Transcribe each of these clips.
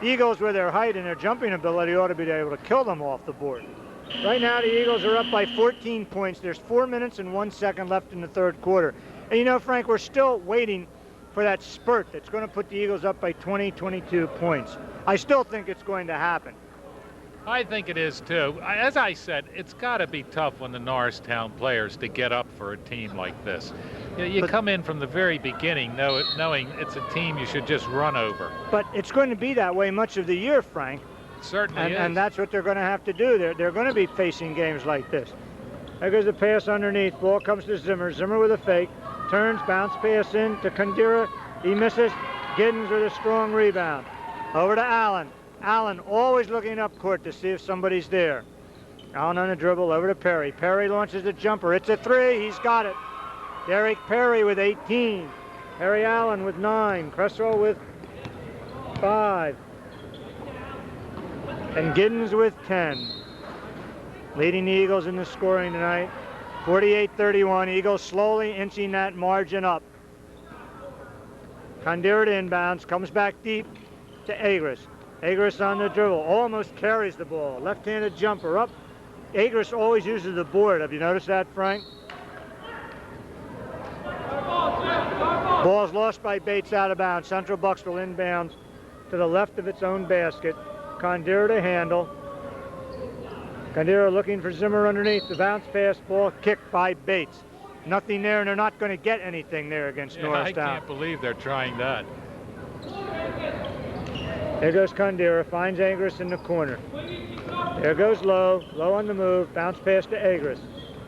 Eagles, with their height and their jumping ability, ought to be able to kill them off the board. Right now, the Eagles are up by 14 points. There's 4 minutes and 1 second left in the third quarter. And you know, Frank, we're still waiting for that spurt that's going to put the Eagles up by 20, 22 points. I still think it's going to happen. I think it is too. As I said, it's got to be tough on the Norristown players to get up for a team like this. You come in from the very beginning knowing it's a team you should just run over. But it's going to be that way much of the year, Frank. It certainly is. And that's what they're going to have to do. They're going to be facing games like this. There goes the pass underneath. Ball comes to Zimmer. Zimmer with a fake. Turns, bounce pass in to Kandera. He misses. Giddens with a strong rebound. Over to Allen. Allen always looking up court to see if somebody's there. Allen on a dribble over to Perry. Perry launches a jumper. It's a three. He's got it. Derek Perry with 18. Perry Allen with 9. Cresswell with 5. And Giddens with 10. Leading the Eagles in the scoring tonight. 48-31. Eagles slowly inching that margin up. Kandera to inbounds. Comes back deep to Agris. Agris on the dribble, almost carries the ball. Left-handed jumper up. Agris always uses the board. Have you noticed that, Frank? Ball's lost by Bates out of bounds. Central Bucks will inbounds to the left of its own basket. Kandera to handle. Kandera looking for Zimmer underneath. The bounce pass, ball kicked by Bates. Nothing there, and they're not going to get anything there against Norristown. I can't believe they're trying that. There goes Kandera, finds Agris in the corner. There goes Lowe, Lowe on the move, bounce pass to Agris.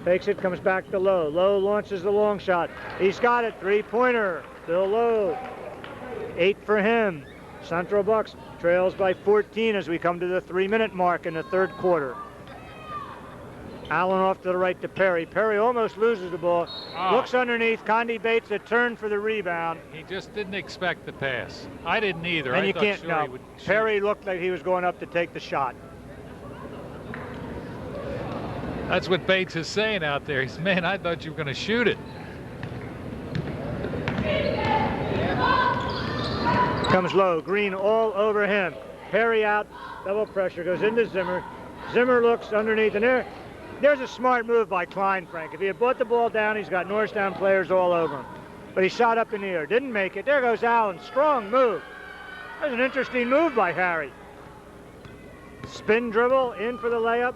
Fakes it, comes back to Lowe. Lowe launches the long shot. He's got it, three-pointer. Bill Lowe, 8 for him. Central Bucks trails by 14 as we come to the 3-minute mark in the third quarter. Allen off to the right to Perry. Perry almost loses the ball. Looks underneath. Condi Bates a turn for the rebound. He just didn't expect the pass. I didn't either. And I you thought can't sure know. He would shoot. Perry looked like he was going up to take the shot. That's what Bates is saying out there. He's, man, I thought you were going to shoot it. Comes Lowe. Green all over him. Perry out. Double pressure. Goes into Zimmer. Zimmer looks underneath. And there's a smart move by Klein, Frank. If he had brought the ball down, he's got Norristown players all over him. But he shot up in the air. Didn't make it. There goes Allen. Strong move. That was an interesting move by Harry. Spin dribble. In for the layup.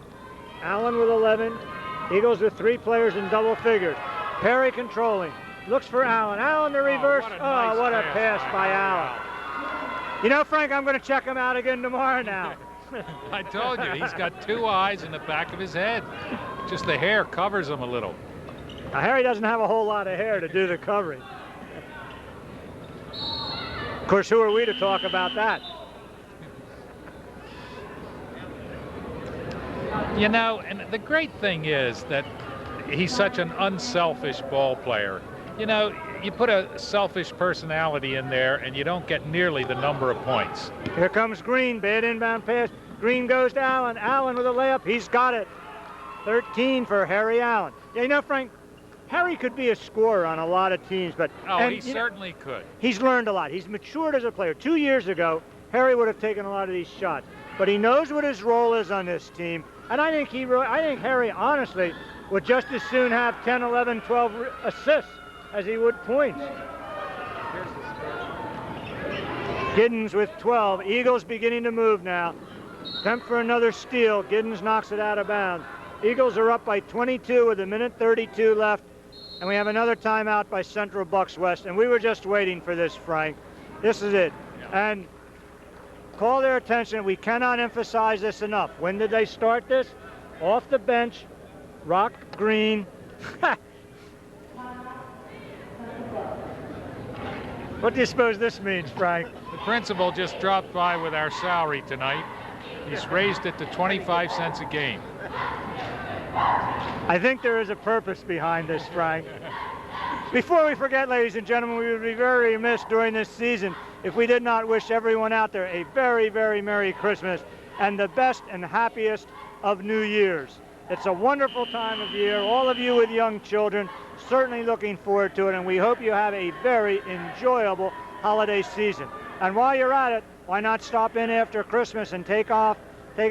Allen with 11. Eagles with 3 players in double figures. Perry controlling. Looks for Allen. Allen the reverse. What a pass by Allen. You know, Frank, I'm going to check him out again tomorrow now. I told you, he's got 2 eyes in the back of his head. Just the hair covers him a little. Now, Harry doesn't have a whole lot of hair to do the covering. Of course, who are we to talk about that? You know, and the great thing is that he's such an unselfish ball player. You know, you put a selfish personality in there and you don't get nearly the number of points. Here comes Green, bad inbound pass. Green goes to Allen. Allen with a layup. He's got it. 13 for Harry Allen. Yeah, you know, Frank, Harry could be a scorer on a lot of teams, but he certainly could. He's learned a lot. He's matured as a player. 2 years ago, Harry would have taken a lot of these shots, but he knows what his role is on this team. And I think Harry, honestly, would just as soon have 10, 11, 12 assists as he would points. Giddens with 12. Eagles beginning to move now. Attempt for another steal. Giddens knocks it out of bounds. Eagles are up by 22 with 1:32 left. And we have another timeout by Central Bucks West. And we were just waiting for this, Frank. This is it. Yeah. And call their attention. We cannot emphasize this enough. When did they start this? Off the bench. Rock Green. What do you suppose this means, Frank? The principal just dropped by with our salary tonight. He's raised it to 25 cents a game. I think there is a purpose behind this, Frank. Before we forget, ladies and gentlemen, we would be very remiss during this season if we did not wish everyone out there a very, very Merry Christmas and the best and happiest of New Year's. It's a wonderful time of year. All of you with young children, certainly looking forward to it, and we hope you have a very enjoyable holiday season. And while you're at it, Why not stop in after Christmas and take a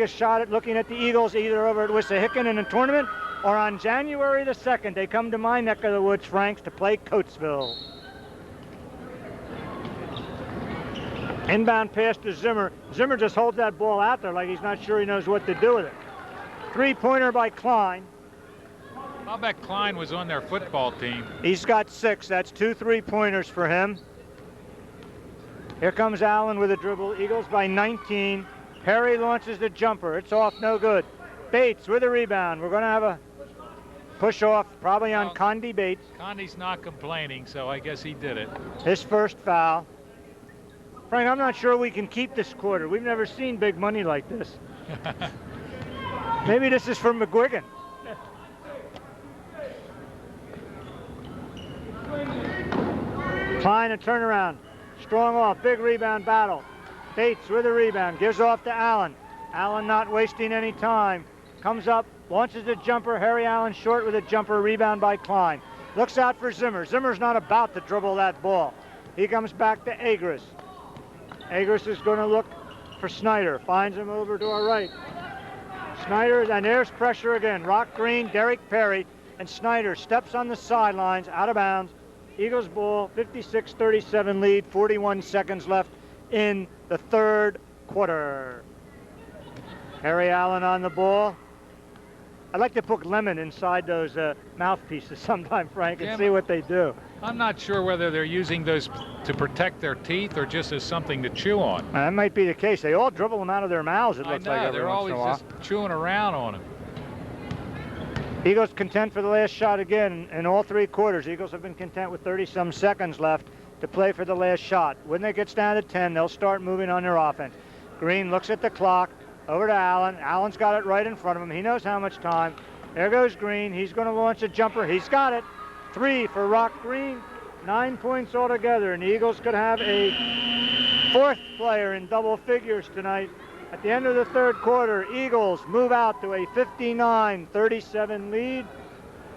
shot at looking at the Eagles either over at Wissahickon in the tournament or on January the 2nd. They come to my neck of the woods, Franks, to play Coatesville. Inbound pass to Zimmer. Zimmer just holds that ball out there like he's not sure he knows what to do with it. Three-pointer by Klein. I'll bet Klein was on their football team. He's got 6. That's 2 3-pointers for him. Here comes Allen with a dribble. Eagles by 19. Perry launches the jumper. It's off, no good. Bates with a rebound. We're going to have a push off, probably on Condi Bates. Condi's not complaining, so I guess he did it. His first foul. Frank, I'm not sure we can keep this quarter. We've never seen big money like this. Maybe this is from McGuigan. Klein a turnaround. Strong off, big rebound battle. Bates with a rebound, gives off to Allen. Allen not wasting any time. Comes up, launches a jumper. Harry Allen short with a jumper, rebound by Klein. Looks out for Zimmer. Zimmer's not about to dribble that ball. He comes back to Agris. Agris is going to look for Snyder. Finds him over to our right. Snyder, and there's pressure again. Rock Green, Derek Perry, and Snyder steps on the sidelines, out of bounds. Eagles ball, 56-37 lead, 41 seconds left in the third quarter. Harry Allen on the ball. I'd like to put lemon inside those mouthpieces sometime, Frank, and see what they do. I'm not sure whether they're using those to protect their teeth or just as something to chew on. That might be the case. They all dribble them out of their mouths, it looks like every they're once in always a while. just chewing around on them. Eagles content for the last shot again in all 3 quarters. Eagles have been content with 30-some seconds left to play for the last shot. When they get down to 10, they'll start moving on their offense. Green looks at the clock, over to Allen. Allen's got it right in front of him. He knows how much time. There goes Green. He's going to launch a jumper. He's got it. 3 for Rock Green. 9 points altogether, and the Eagles could have a 4th player in double figures tonight. At the end of the third quarter, Eagles move out to a 59-37 lead.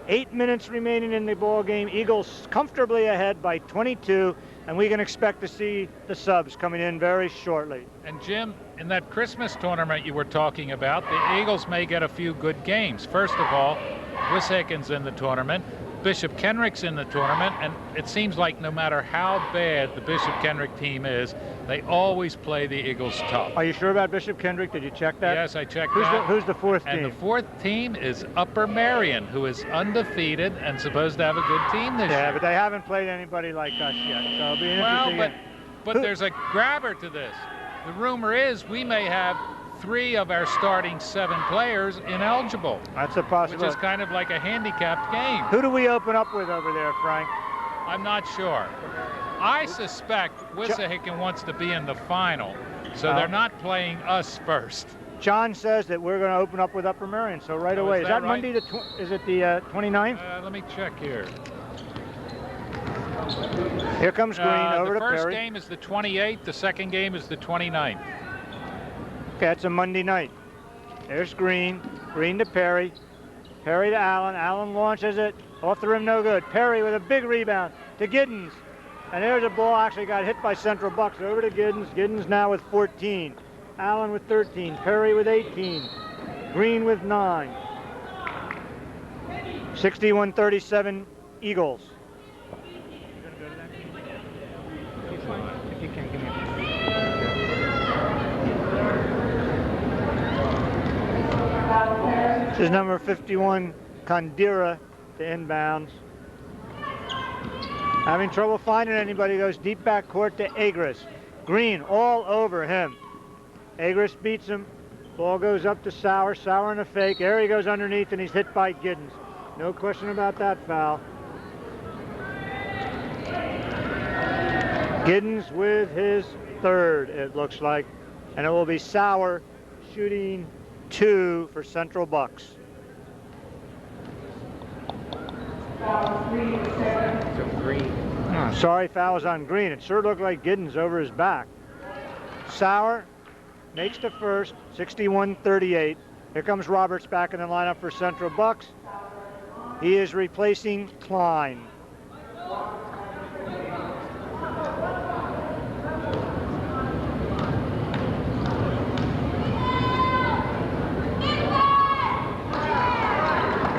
8 minutes remaining in the ball game. Eagles comfortably ahead by 22, and we can expect to see the subs coming in very shortly. And Jim, in that Christmas tournament you were talking about, the Eagles may get a few good games. First of all, Wishacken's in the tournament. Bishop Kenrick's in the tournament, and it seems like no matter how bad the Bishop Kenrick team is, they always play the Eagles tough. Are you sure about Bishop Kendrick? Did you check that? Yes, I checked that. Who's the 4th team? And the 4th team is Upper Marion, who is undefeated and supposed to have a good team this year. Yeah, but they haven't played anybody like us yet, so it'll be interesting. Well, but there's a grabber to this. The rumor is we may have 3 of our starting 7 players ineligible. That's a possibility. Which is kind of like a handicapped game. Who do we open up with over there, Frank? I'm not sure. I suspect Wissahickon wants to be in the final, so they're not playing us first. John says that we're going to open up with Upper Marion, so right away. Is that right? Monday? Is it the 29th? Let me check here. Here comes Green over to Perry. The first game is the 28th. The second game is the 29th. Okay, that's a Monday night. There's Green. Green to Perry. Perry to Allen. Allen launches it. Off the rim, no good. Perry with a big rebound to Giddens. And there's a ball actually got hit by Central Bucks. Over to Giddens. Giddens now with 14. Allen with 13. Perry with 18. Green with 9. 61-37 Eagles. This is number 51, Kandira, to inbounds. Having trouble finding anybody, goes deep back court to Agris. Green all over him. Agris beats him. Ball goes up to Sauer. Sauer in a fake. There he goes underneath, and he's hit by Giddens. No question about that foul. Giddens with his 3rd, it looks like. And it will be Sauer shooting 2 for Central Bucks. Oh, sorry, foul was on Green. It sure looked like Giddens over his back. Sauer makes the first, 61-38. Here comes Roberts back in the lineup for Central Bucks. He is replacing Klein.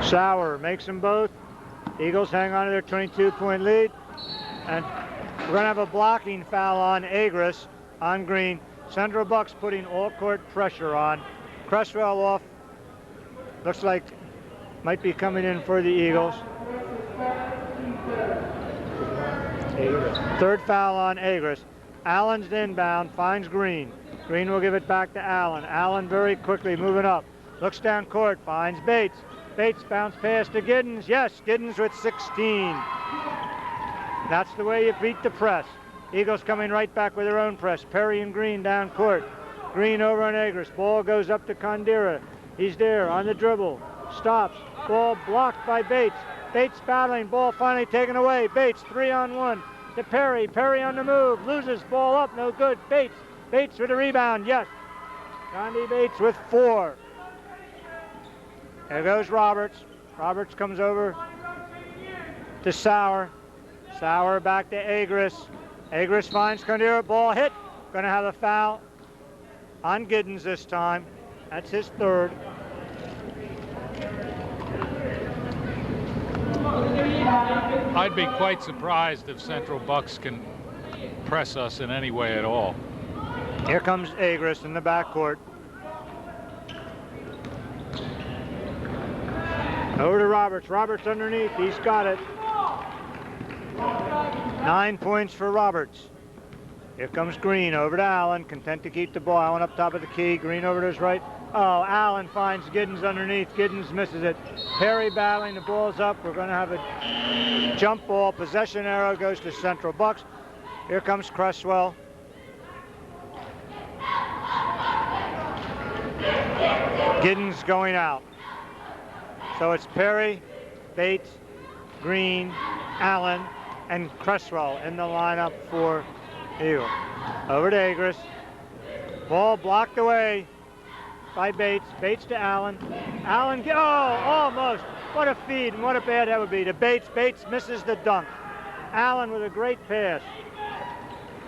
Sauer makes them both. Eagles hang on to their 22-point lead. And we're going to have a blocking foul on Agris on Green. Central Bucks putting all court pressure on. Cresswell off. Looks like might be coming in for the Eagles. Third foul on Agris. Allen's inbound, finds Green. Green will give it back to Allen. Allen very quickly moving up. Looks down court, finds Bates. Bates bounce pass to Giddens. Yes, Giddens with 16. That's the way you beat the press. Eagles coming right back with their own press. Perry and Green down court. Green over on Agris. Ball goes up to Condira. He's there on the dribble. Stops. Ball blocked by Bates. Bates battling. Ball finally taken away. Bates 3-on-1 to Perry. Perry on the move. Loses. Ball up. No good. Bates. Bates with a rebound. Yes. Condi Bates with 4. There goes Roberts. Roberts comes over to Sauer. Sauer back to Agris. Agris finds Condira. Ball hit. Going to have a foul on Giddens this time. That's his third. I'd be quite surprised if Central Bucks can press us in any way at all. Here comes Agris in the backcourt. Over to Roberts. Roberts underneath. He's got it. 9 points for Roberts. Here comes Green over to Allen. Content to keep the ball. Allen up top of the key. Green over to his right. Oh, Allen finds Giddens underneath. Giddens misses it. Perry battling. The ball's up. We're going to have a jump ball. Possession arrow goes to Central Bucks. Here comes Cresswell. Giddens going out. So it's Perry, Bates, Green, Allen, and Cresswell in the lineup for Eagle. Over to Agris. Ball blocked away by Bates. Bates to Allen. Allen, oh, almost. What a feed and what a bad that would be to Bates. Bates misses the dunk. Allen with a great pass.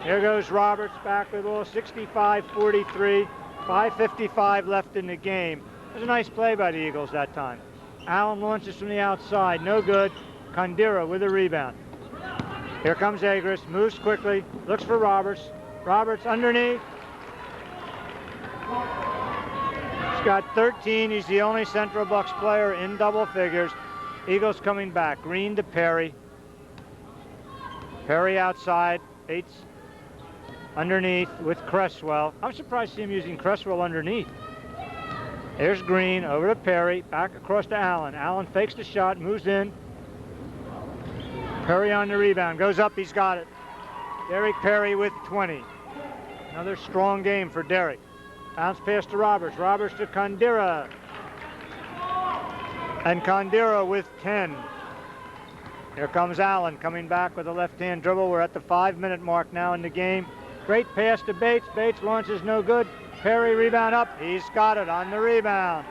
Here goes Roberts back with ball. 65-43. 5:55 left in the game. It was a nice play by the Eagles that time. Allen launches from the outside. No good. Condira with a rebound. Here comes Agris. Moves quickly. Looks for Roberts. Roberts underneath. He's got 13. He's the only Central Bucks player in double figures. Eagles coming back. Green to Perry. Perry outside. Bates underneath with Cresswell. I'm surprised to see him using Cresswell underneath. There's Green over to Perry. Back across to Allen. Allen fakes the shot. Moves in. Perry on the rebound. Goes up. He's got it. Derek Perry with 20. Another strong game for Derek. Bounce pass to Roberts. Roberts to Condira. And Condira with 10. Here comes Allen coming back with a left-hand dribble. We're at the 5-minute mark now in the game. Great pass to Bates. Bates launches no good. Perry rebound up. He's got it on the rebound.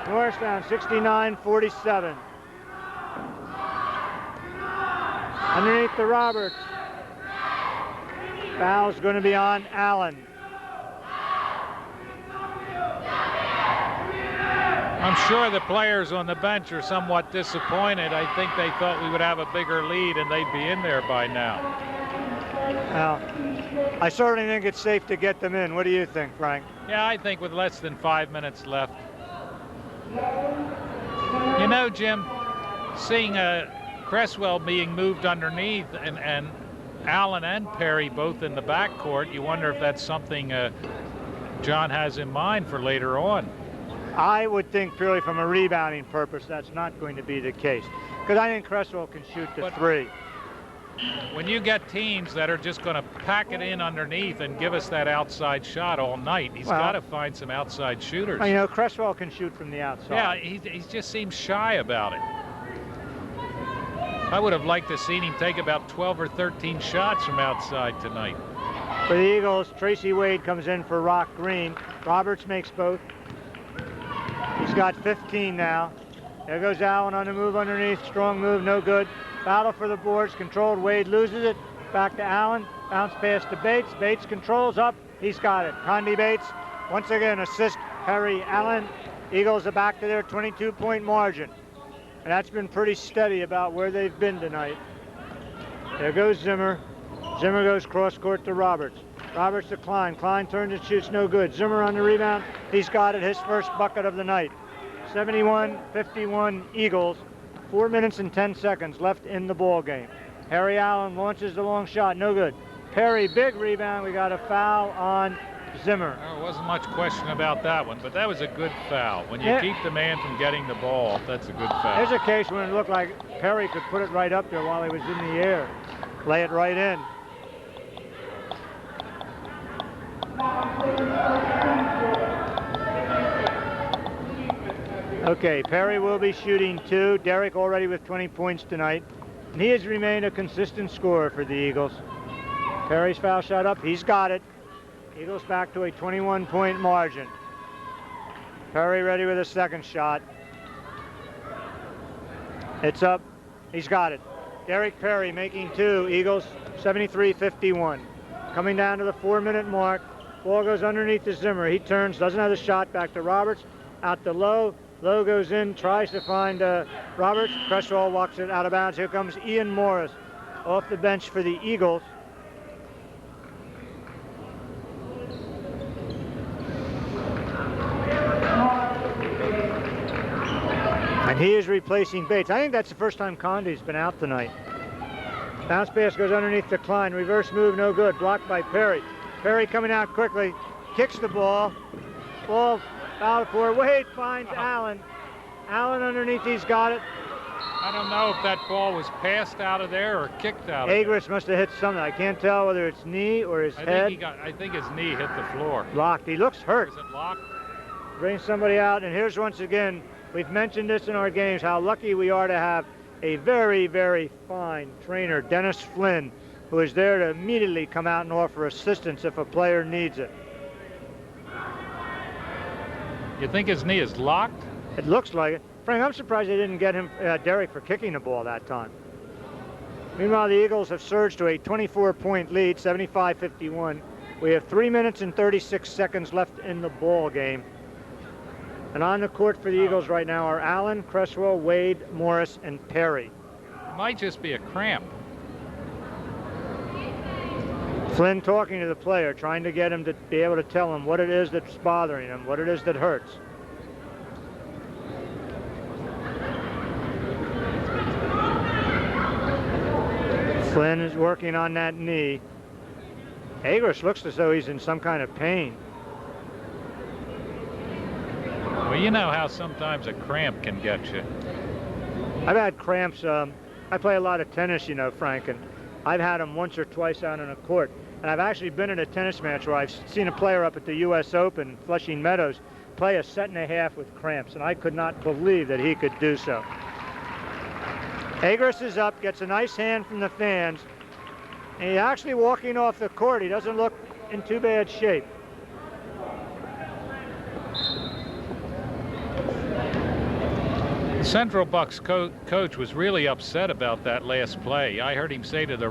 Norristown 69-47. Underneath to Roberts. Foul's going to be on Allen. I'm sure the players on the bench are somewhat disappointed. I think they thought we would have a bigger lead and they'd be in there by now. Well, I certainly think it's safe to get them in. What do you think, Frank? Yeah, I think with less than 5 minutes left. You know, Jim, seeing Cresswell being moved underneath and Allen and Perry both in the backcourt, you wonder if that's something John has in mind for later on. I would think purely from a rebounding purpose that's not going to be the case, because I think Cresswell can shoot the three. When you get teams that are just going to pack it in underneath and give us that outside shot all night, he's got to find some outside shooters. You know, Cresswell can shoot from the outside. Yeah, he just seems shy about it. I would have liked to seen him take about 12 or 13 shots from outside tonight. For the Eagles, Tracy Wade comes in for Rock Green. Roberts makes both. He's got 15 now. There goes Allen on the move underneath. Strong move, no good. Battle for the boards, controlled. Wade loses it. Back to Allen. Bounce pass to Bates. Bates controls up. He's got it. Condi Bates, once again, assist Perry Allen. Eagles are back to their 22-point margin. And that's been pretty steady about where they've been tonight. There goes Zimmer. Zimmer goes cross court to Roberts. Roberts to Klein. Klein turns and shoots, no good. Zimmer on the rebound. He's got it, his first bucket of the night. 71-51 Eagles. 4 minutes and 10 seconds left in the ball game. Perry Allen launches the long shot, no good. Perry, big rebound. We got a foul on Zimmer. There wasn't much question about that one, but that was a good foul. When you keep the man from getting the ball, that's a good foul. There's a case when it looked like Perry could put it right up there while he was in the air. Lay it right in. Okay, Perry will be shooting 2. Derek already with 20 points tonight. And he has remained a consistent scorer for the Eagles. Perry's foul shot up. He's got it. Eagles back to a 21-point margin. Perry ready with a second shot. It's up. He's got it. Derek Perry making 2. Eagles 73-51. Coming down to the 4-minute mark. Ball goes underneath to Zimmer. He turns, doesn't have the shot. Back to Roberts. Out to Lowe. Lowe goes in, tries to find Roberts. Cresswell walks it out of bounds. Here comes Ian Morris off the bench for the Eagles. And he is replacing Bates. I think that's the first time Condi's been out tonight. Bounce pass goes underneath to Klein. Reverse move, no good. Blocked by Perry. Perry coming out quickly. Kicks the ball. Ball out for Wade. Finds Allen. Allen underneath. He's got it. I don't know if that ball was passed out of there or kicked out of there. Agris must have hit something. I can't tell whether it's knee or his head. I think his knee hit the floor. Locked. He looks hurt. Is it locked? Bring somebody out. And here's once again, we've mentioned this in our games, how lucky we are to have a very, very fine trainer, Dennis Flynn, who is there to immediately come out and offer assistance if a player needs it. You think his knee is locked? It looks like it. Frank, I'm surprised they didn't get him, Derek, for kicking the ball that time. Meanwhile, the Eagles have surged to a 24-point lead, 75-51. We have 3 minutes and 36 seconds left in the ball game. And on the court for the Eagles right now are Allen, Cresswell, Wade, Morris, and Perry. It might just be a cramp. Flynn talking to the player, trying to get him to be able to tell him what it is that's bothering him, what it is that hurts. Flynn is working on that knee. Agris looks as though he's in some kind of pain. Well, you know how sometimes a cramp can get you. I've had cramps. I play a lot of tennis, you know, Frank, and I've had them once or twice out on a court. And I've actually been in a tennis match where I've seen a player up at the U.S. Open, Flushing Meadows, play a set and a half with cramps, and I could not believe that he could do so. Agris is up, gets a nice hand from the fans, and he's actually walking off the court. He doesn't look in too bad shape. The Central Bucks coach was really upset about that last play. I heard him say to the